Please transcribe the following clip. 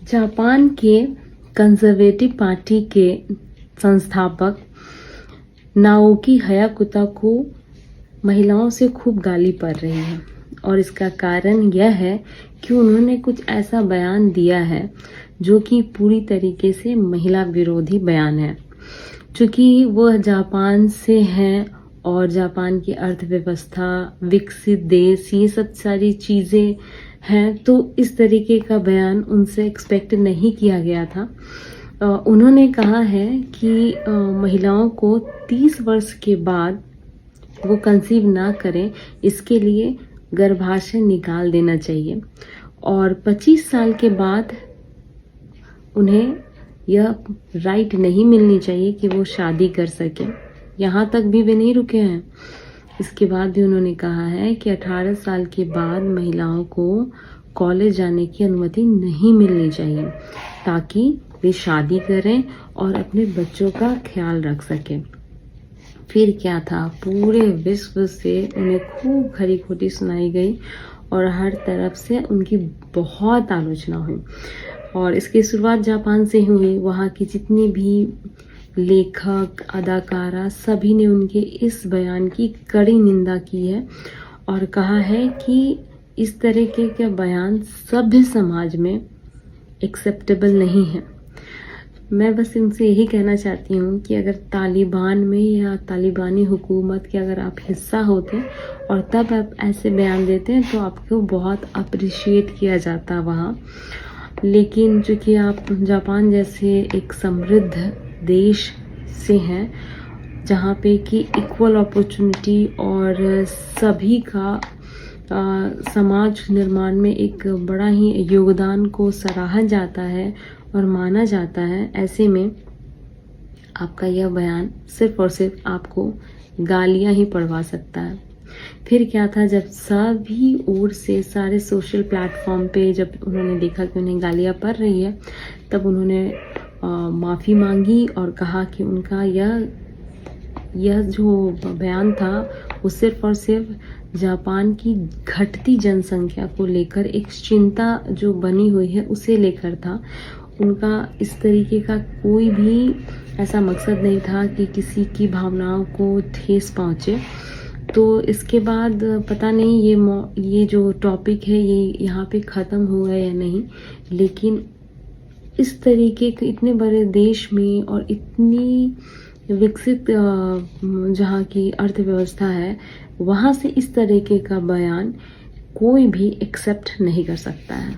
Japan के conservative party के संस्थापक नाओकी हयाकुता को महिलाओं से खूब गाली पड़ रही है और इसका कारण यह है कि उन्होंने कुछ ऐसा बयान दिया है जो कि पूरी तरीके से महिला विरोधी बयान है। चूँकि वह जापान से हैं और जापान की अर्थव्यवस्था, विकसित देश, ये सब सारी चीज़ें हैं, तो इस तरीके का बयान उनसे एक्सपेक्ट नहीं किया गया था। उन्होंने कहा है कि महिलाओं को 30 वर्ष के बाद वो कंसीव ना करें, इसके लिए गर्भाशय निकाल देना चाहिए और 25 साल के बाद उन्हें यह राइट नहीं मिलनी चाहिए कि वो शादी कर सकें। यहाँ तक भी वे नहीं रुके हैं। इसके बाद भी उन्होंने कहा है कि 18 साल के बाद महिलाओं को कॉलेज जाने की अनुमति नहीं मिलनी चाहिए ताकि वे शादी करें और अपने बच्चों का ख्याल रख सकें। फिर क्या था, पूरे विश्व से उन्हें खूब खरी खोटी सुनाई गई और हर तरफ से उनकी बहुत आलोचना हुई। और इसकी शुरुआत जापान से ही हुई। वहाँ की जितनी भी लेखक, अदाकारा, सभी ने उनके इस बयान की कड़ी निंदा की है और कहा है कि इस तरीके का बयान सभ्य समाज में एक्सेप्टेबल नहीं है। मैं बस इनसे यही कहना चाहती हूँ कि अगर तालिबान में या तालिबानी हुकूमत के अगर आप हिस्सा होते और तब आप ऐसे बयान देते हैं तो आपको बहुत अप्रिशिएट किया जाता वहाँ। लेकिन चूँकि आप जापान जैसे एक समृद्ध देश से हैं जहाँ पे कि इक्वल अपॉर्चुनिटी और सभी का समाज निर्माण में एक बड़ा ही योगदान को सराहा जाता है और माना जाता है, ऐसे में आपका यह बयान सिर्फ और सिर्फ आपको गालियां ही पड़वा सकता है। फिर क्या था, जब सभी ओर से सारे सोशल प्लेटफॉर्म पे जब उन्होंने देखा कि उन्हें गालियां पड़ रही है, तब उन्होंने माफ़ी मांगी और कहा कि उनका यह जो बयान था वो सिर्फ और सिर्फ जापान की घटती जनसंख्या को लेकर एक चिंता जो बनी हुई है उसे लेकर था। उनका इस तरीके का कोई भी ऐसा मकसद नहीं था कि किसी की भावनाओं को ठेस पहुँचे। तो इसके बाद पता नहीं ये जो टॉपिक है ये यहाँ पे ख़त्म हुआ या नहीं, लेकिन इस तरीके के इतने बड़े देश में और इतनी विकसित जहाँ की अर्थव्यवस्था है, वहाँ से इस तरीके का बयान कोई भी एक्सेप्ट नहीं कर सकता है।